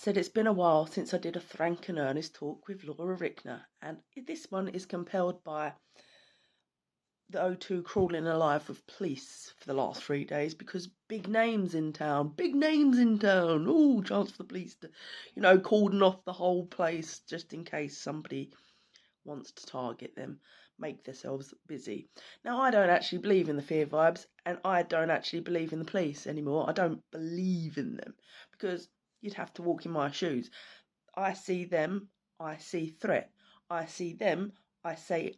said it's been a while since I did a frank and earnest talk with Laura Rickner, and this one is compelled by the O2 crawling alive with police for the last 3 days because big names in town. Oh, chance for the police to, cordon off the whole place just in case somebody wants to target them, make themselves busy. Now, I don't actually believe in the fear vibes, and I don't actually believe in the police anymore. I don't believe in them because you'd have to walk in my shoes. I see them, I see threat. I see them, I see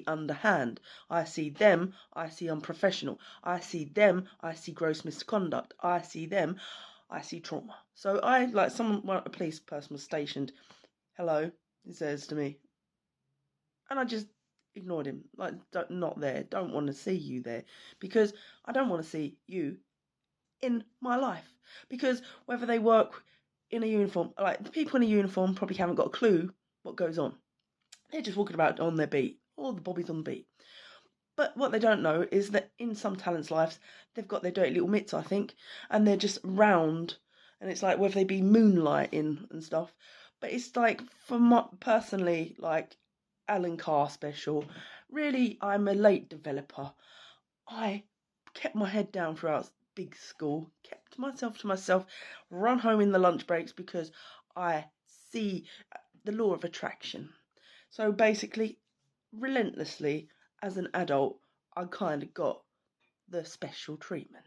underhand. I see them, I see unprofessional. I see them, I see gross misconduct. I see them, I see trauma. So a police person was stationed. Hello, he says to me, and I just ignored him. Like, not there. Don't want to see you there because I don't want to see you in my life. Because whether they work in a uniform, like the people in a uniform probably haven't got a clue what goes on. They're just walking about on their beat, or the bobbies on the beat. But what they don't know is that in some talents' lives, they've got their dirty little mitts, I think, and they're just round. And it's like whether they be moonlighting and stuff. But it's like, for my, personally, like Alan Carr special, really, I'm a late developer. I kept my head down throughout big school, kept myself to myself, run home in the lunch breaks because I see the law of attraction. So basically, relentlessly, as an adult, I kind of got the special treatment.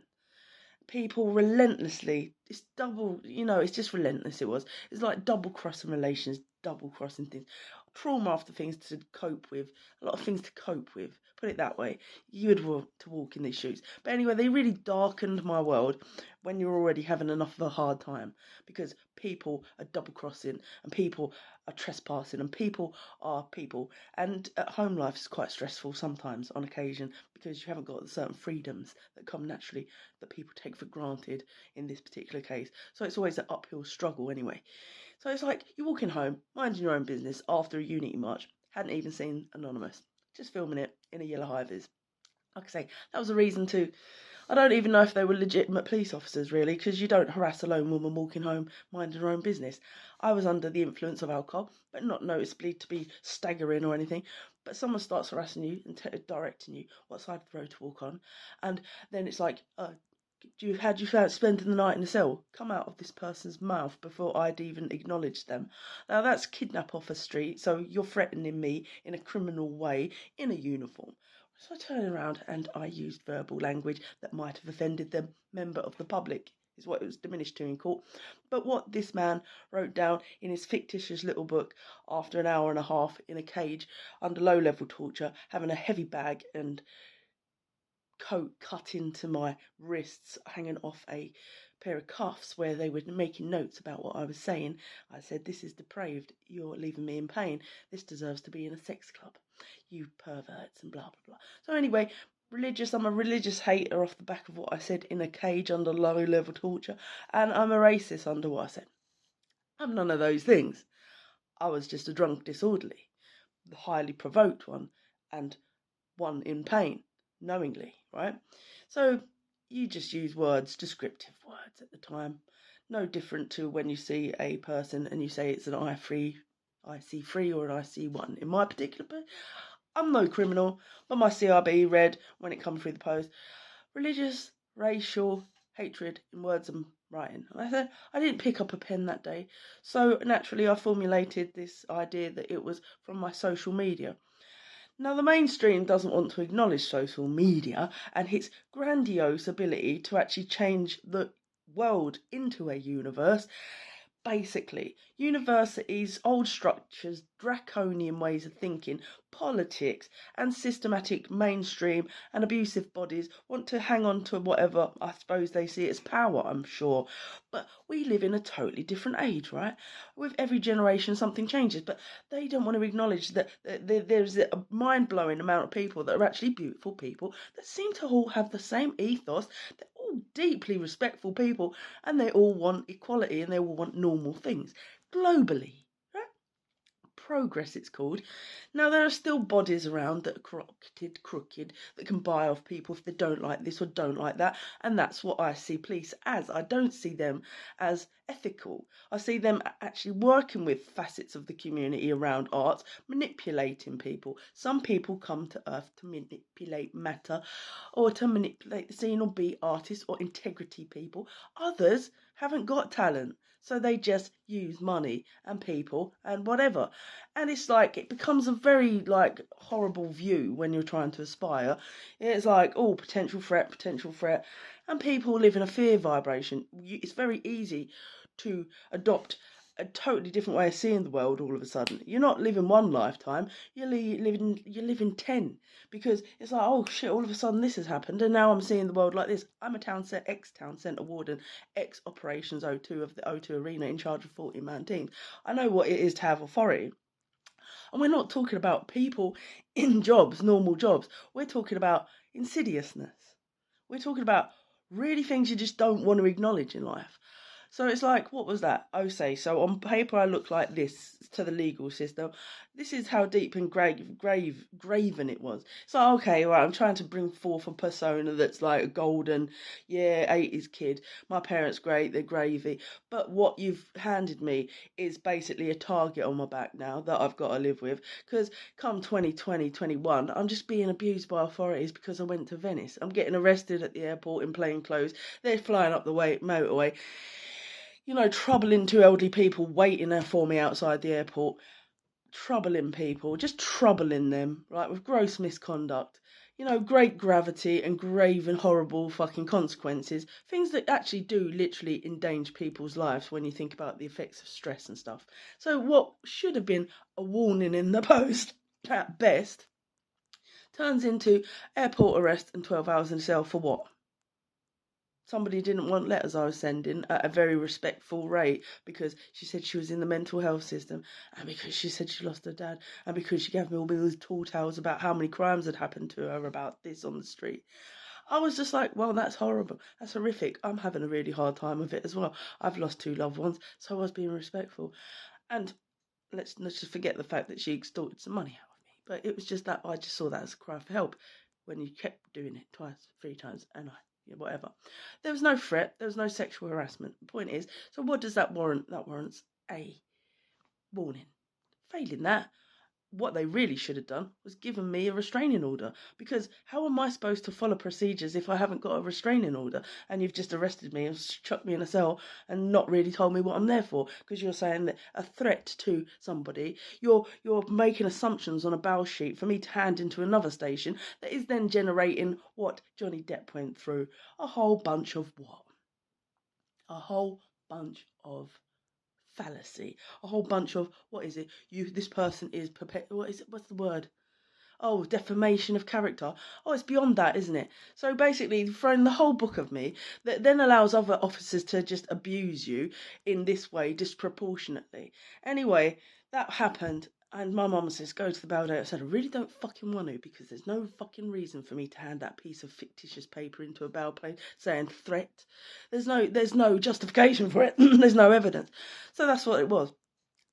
People relentlessly, it's double, it's just relentless. It's like double crossing relations, double crossing things, trauma after things to cope with, a lot of things to cope with, put it that way. You would want to walk in these shoes. But anyway, they really darkened my world when you're already having enough of a hard time, because people are double crossing and people are trespassing and people are people. And at home life is quite stressful sometimes on occasion because you haven't got the certain freedoms that come naturally that people take for granted in this particular case. So it's always an uphill struggle anyway. So it's like you're walking home, minding your own business after a unity march, hadn't even seen Anonymous, just filming it in a yellow high-vis. Like I say, that was a reason to. I don't even know if they were legitimate police officers, really, because you don't harass a lone woman walking home minding her own business. I was under the influence of alcohol, but not noticeably to be staggering or anything. But someone starts harassing you and directing you what side of the road to walk on, and then it's like, had you found spending the night in a cell come out of this person's mouth before I'd even acknowledged them? Now that's kidnap off a street, so you're threatening me in a criminal way in a uniform. So I turned around and I used verbal language that might have offended the member of the public, is what it was diminished to in court. But what this man wrote down in his fictitious little book after an hour and a half in a cage under low-level torture, having a heavy bag and coat cut into my wrists, hanging off a pair of cuffs where they were making notes about what I was saying. I said, "This is depraved. You're leaving me in pain. This deserves to be in a sex club. You perverts," and blah, blah, blah. So anyway, I'm a religious hater off the back of what I said in a cage under low-level torture, and I'm a racist under what I said. I'm none of those things. I was just a drunk disorderly, the highly provoked one, and one in pain, knowingly, right? So you just use words, descriptive words at the time. No different to when you see a person and you say it's an IC3 or an IC1. In my particular, I'm no criminal, but my CRB read when it come through the post, religious, racial hatred in words and writing. And I said, I didn't pick up a pen that day. So naturally I formulated this idea that it was from my social media. Now, the mainstream doesn't want to acknowledge social media and its grandiose ability to actually change the world into a universe. Basically, universities, old structures, draconian ways of thinking, politics, and systematic mainstream and abusive bodies want to hang on to whatever I suppose they see as power, I'm sure. But we live in a totally different age, right? With every generation, something changes, but they don't want to acknowledge that there's a mind-blowing amount of people that are actually beautiful people that seem to all have the same ethos. They're all deeply respectful people, and they all want equality and they all want normal things globally, right? progress, it's called. Now, there are still bodies around that are crooked, that can buy off people if they don't like this or don't like that. And that's what I see police as. I don't see them as ethical. I see them actually working with facets of the community around arts, manipulating people. Some people come to Earth to manipulate matter or to manipulate the scene or be artists or integrity people. Others haven't got talent. So they just use money and people and whatever. And it's like, it becomes a very like horrible view when you're trying to aspire. It's like, oh, potential threat. And people live in a fear vibration. It's very easy to adopt a totally different way of seeing the world all of a sudden. You're not living one lifetime, you're living 10. Because it's like, oh shit, all of a sudden this has happened and now I'm seeing the world like this. I'm a ex-town centre warden, ex-operations O2 of the O2 Arena, in charge of 40-man teams. I know what it is to have authority. And we're not talking about people in jobs, normal jobs. We're talking about insidiousness. We're talking about really things you just don't want to acknowledge in life. So it's like, what was that? So on paper I look like this to the legal system. This is how deep and graven it was. So okay, right, I'm trying to bring forth a persona that's like a golden, 80s kid. My parents great, they're gravy. But what you've handed me is basically a target on my back now that I've got to live with. Because come 2020, 21, I'm just being abused by authorities because I went to Venice. I'm getting arrested at the airport in plain clothes. They're flying up the motorway. Troubling two elderly people waiting there for me outside the airport. Troubling people, just troubling them, right, with gross misconduct. Great gravity and grave and horrible fucking consequences. Things that actually do literally endanger people's lives when you think about the effects of stress and stuff. So what should have been a warning in the post, at best, turns into airport arrest and 12 hours in cell for what? Somebody didn't want letters I was sending at a very respectful rate because she said she was in the mental health system and because she said she lost her dad and because she gave me all these tall tales about how many crimes had happened to her about this on the street. I was just like, well, that's horrible. That's horrific. I'm having a really hard time with it as well. I've lost 2 loved ones, so I was being respectful. And let's just forget the fact that she extorted some money out of me. But it was just that I just saw that as a cry for help when you kept doing it twice, 3 times, and whatever. There was no threat. There was no sexual harassment. The point is, so what does that warrant? That warrants a warning. Failing that, what they really should have done was given me a restraining order, because how am I supposed to follow procedures if I haven't got a restraining order and you've just arrested me and chucked me in a cell and not really told me what I'm there for? Because you're saying that a threat to somebody, you're making assumptions on a bail sheet for me to hand into another station that is then generating what Johnny Depp went through, a whole bunch of what? A whole bunch of fallacy, a whole bunch of this person is what's the word? Oh, defamation of character. Oh, it's beyond that, isn't it? So basically throwing the whole book of me that then allows other officers to just abuse you in this way disproportionately. Anyway, that happened. And my mum says, go to the bail date. I said, I really don't fucking want to, because there's no fucking reason for me to hand that piece of fictitious paper into a bail plate saying threat. There's no justification for it. There's no evidence. So that's what it was.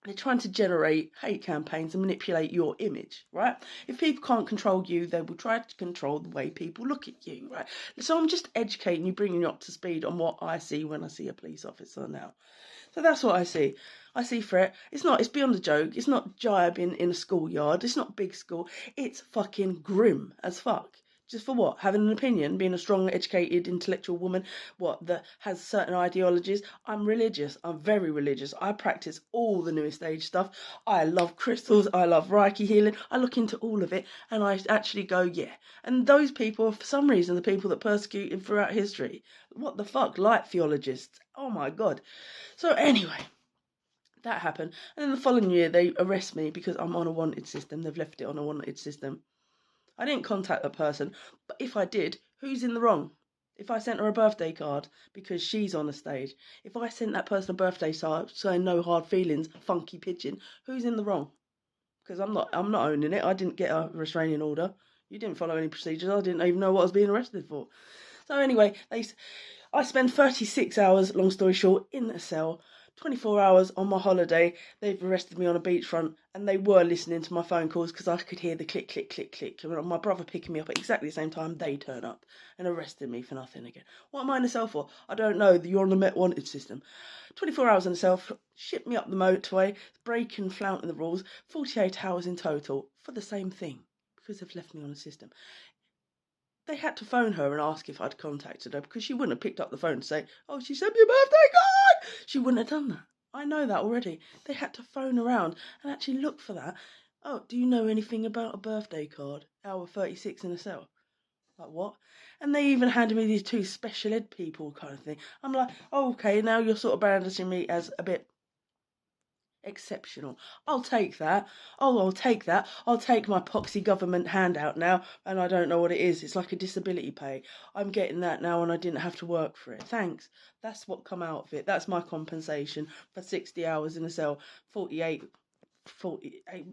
They're trying to generate hate campaigns and manipulate your image, right? If people can't control you, they will try to control the way people look at you, right? So I'm just educating you, bringing you up to speed on what I see when I see a police officer now. So that's what I see. I see threat. It's beyond a joke. It's not jibing in a schoolyard. It's not big school. It's fucking grim as fuck. Just for what? Having an opinion, being a strong, educated, intellectual woman, that has certain ideologies. I'm religious. I'm very religious. I practice all the newest age stuff. I love crystals. I love Reiki healing. I look into all of it and I actually go, yeah. And those people are, for some reason, the people that persecuted throughout history. What the fuck? Light theologists. Oh my God. So anyway, that happened. And then the following year, they arrest me because I'm on a wanted system. They've left it on a wanted system. I didn't contact that person, but if I did, who's in the wrong? If I sent her a birthday card because she's on the stage, if I sent that person a birthday card saying no hard feelings, funky pigeon, who's in the wrong? Because I'm not owning it. I didn't get a restraining order. You didn't follow any procedures. I didn't even know what I was being arrested for. So anyway, I spent 36 hours, long story short, in a cell 24 hours on my holiday, they've arrested me on a beachfront, and they were listening to my phone calls because I could hear the click, click, click, click. And my brother picking me up at exactly the same time, they turn up and arrested me for nothing again. What am I in a cell for? I don't know. You're on the Met Wanted system. 24 hours in a cell, ship me up the motorway, breaking, flouting the rules, 48 hours in total for the same thing because they've left me on the system. They had to phone her and ask if I'd contacted her because she wouldn't have picked up the phone to say, oh, she sent me a birthday card. She wouldn't have done that. I know that already. They had to phone around and actually look for that. Oh, do you know anything about a birthday card? Hour 36 in a cell. Like, what? And they even handed me these two special ed people kind of thing. I'm like, oh, okay, now you're sort of brandishing me as a bit exceptional. I'll take that. Oh, I'll take that. I'll take my poxy government handout now, and I don't know what it is. It's like a disability pay. I'm getting that now, and I didn't have to work for it. Thanks. That's what come out of it. That's my compensation for 60 hours in a cell, 48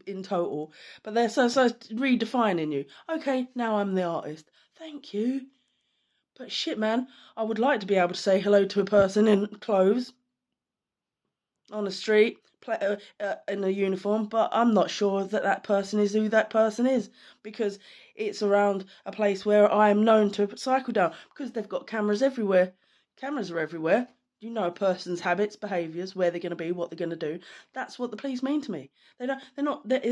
in total. But they're so redefining you. Okay, now I'm the artist. Thank you. But shit, man, I would like to be able to say hello to a person in clothes on the street in a uniform, but I'm not sure that that person is who that person is because it's around a place where I am known to cycle down because they've got cameras everywhere. Cameras are everywhere. You know a person's habits, behaviours, where they're going to be, what they're going to do. That's what the police mean to me. They're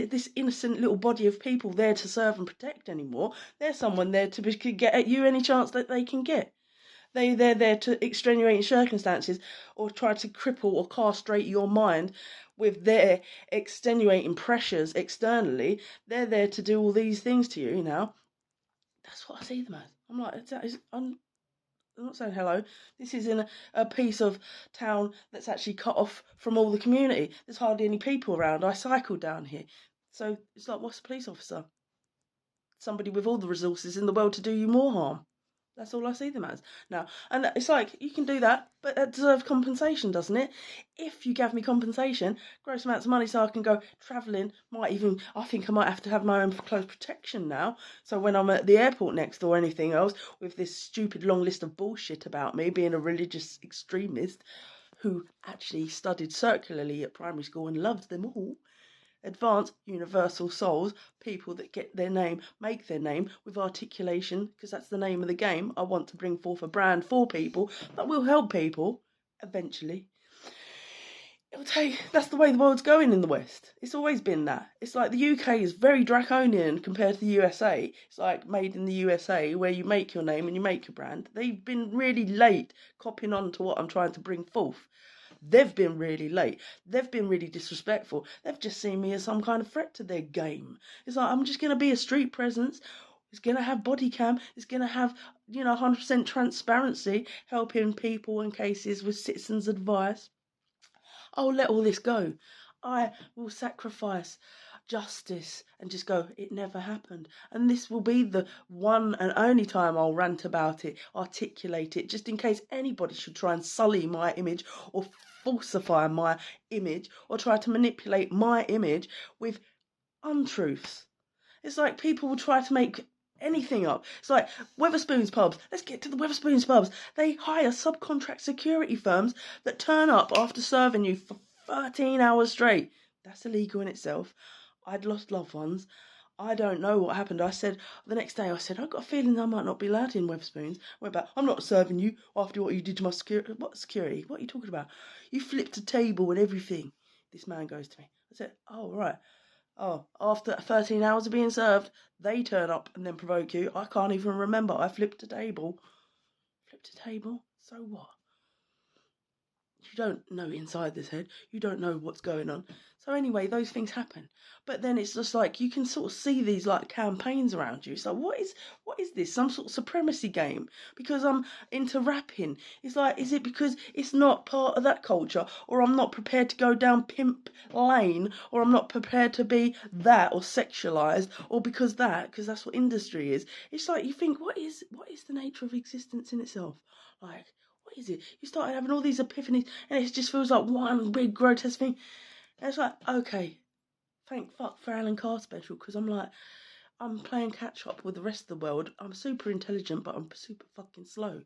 this innocent little body of people there to serve and protect anymore. They're someone there to get at you any chance that they can get. They're there to extenuate circumstances or try to cripple or castrate your mind with their extenuating pressures externally. They're there to do all these things to you now. That's what I see them as. I'm like, I'm not saying hello. This is in a piece of town that's actually cut off from all the community. There's hardly any people around. I cycled down here. So it's like, what's a police officer? Somebody with all the resources in the world to do you more harm. That's all I see them as now. And it's like, you can do that, but that deserves compensation, doesn't it? If you gave me compensation, gross amounts of money so I can go travelling, I think I might have to have my own close protection now. So when I'm at the airport next or anything else with this stupid long list of bullshit about me being a religious extremist who actually studied circularly at primary school and loved them all, advanced universal souls, people that get their name, make their name with articulation, because that's the name of the game. I want to bring forth a brand for people that will help people eventually. That's the way the world's going in the West. It's always been that. It's like the UK is very draconian compared to the USA. It's like made in the USA where you make your name and you make your brand. They've been really late copying on to what I'm trying to bring forth. They've been really late. They've been really disrespectful. They've just seen me as some kind of threat to their game. It's like, I'm just going to be a street presence. It's going to have body cam. It's going to have, 100% transparency, helping people and cases with citizens' advice. I'll let all this go. I will sacrifice justice and just go, it never happened. And this will be the one and only time I'll rant about it, articulate it, just in case anybody should try and sully my image or falsify my image or try to manipulate my image with untruths. It's like people will try to make anything up. It's like Wetherspoons pubs. Let's get to the Wetherspoons pubs. They hire subcontract security firms that turn up after serving you for 13 hours straight. That's illegal in itself. I'd lost loved ones. I don't know what happened. The next day, I've got a feeling I might not be allowed in Wetherspoons. I'm not serving you after what you did to my security. What security? What are you talking about? You flipped a table and everything. This man goes to me. I said, oh, right. Oh, after 13 hours of being served, they turn up and then provoke you. I can't even remember. I flipped a table. Flipped a table? So what? You don't know inside this head. You don't know what's going on. So anyway, those things happen. But then it's just like, you can sort of see these like campaigns around you. So what is this? Some sort of supremacy game? Because I'm into rapping. It's like, is it because it's not part of that culture? Or I'm not prepared to go down pimp lane? Or I'm not prepared to be that or sexualized? Or because that's what industry is. It's like, you think, what is the nature of existence in itself? Like, what is it? You started having all these epiphanies and it just feels like one big grotesque thing. And it's like, okay, thank fuck for Alan Carr special, because I'm playing catch up with the rest of the world. I'm super intelligent, but I'm super fucking slow.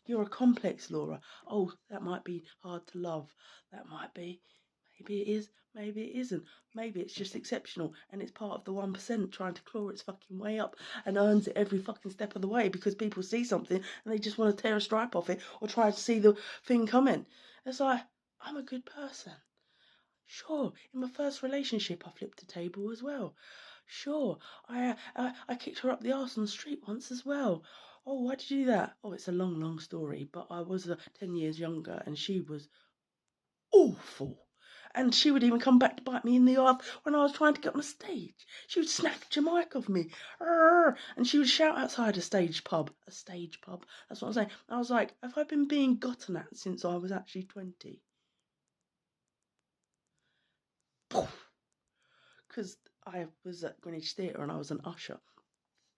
You're a complex, Laura. Oh, that might be hard to love. That might be. Maybe it is. Maybe it isn't. Maybe it's just exceptional and it's part of the 1% trying to claw its fucking way up and earns it every fucking step of the way because people see something and they just want to tear a stripe off it or try to see the thing coming. It's like, I'm a good person. Sure, in my first relationship, I flipped the table as well. Sure, I kicked her up the arse on the street once as well. Oh, why did you do that? Oh, it's a long, long story, but I was 10 years younger and she was awful. And she would even come back to bite me in the arse when I was trying to get on a stage. She would snatch a mic off me. "Arr!" And she would shout outside a stage pub. A stage pub. That's what I'm saying. I was like, have I been being gotten at since I was actually 20? Because I was at Greenwich Theatre and I was an usher.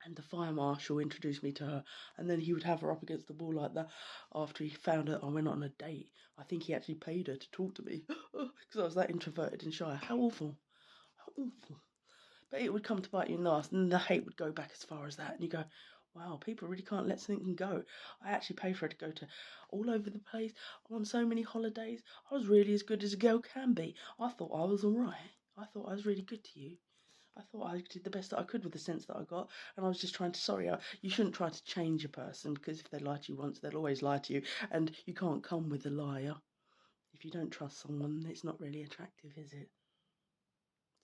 And the fire marshal introduced me to her, and then he would have her up against the wall like that after he found out I went on a date. I think he actually paid her to talk to me because I was that introverted and shy. How awful. How awful. But it would come to bite you in the ass, and the hate would go back as far as that. And you go, wow, people really can't let something go. I actually paid for her to go to all over the place on so many holidays. I was really as good as a girl can be. I thought I was all right. I thought I was really good to you. I thought I did the best that I could with the sense that I got, and I was just trying to. Sorry, you shouldn't try to change a person because if they lie to you once, they'll always lie to you, and you can't come with a liar. If you don't trust someone, it's not really attractive, is it?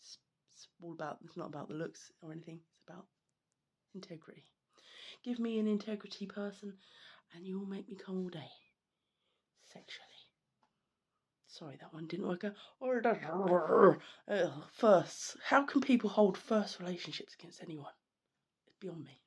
It's all about. It's not about the looks or anything. It's about integrity. Give me an integrity person, and you will make me come all day. Sexually. Sorry, that one didn't work out. Or first, how can people hold first relationships against anyone? It's beyond me.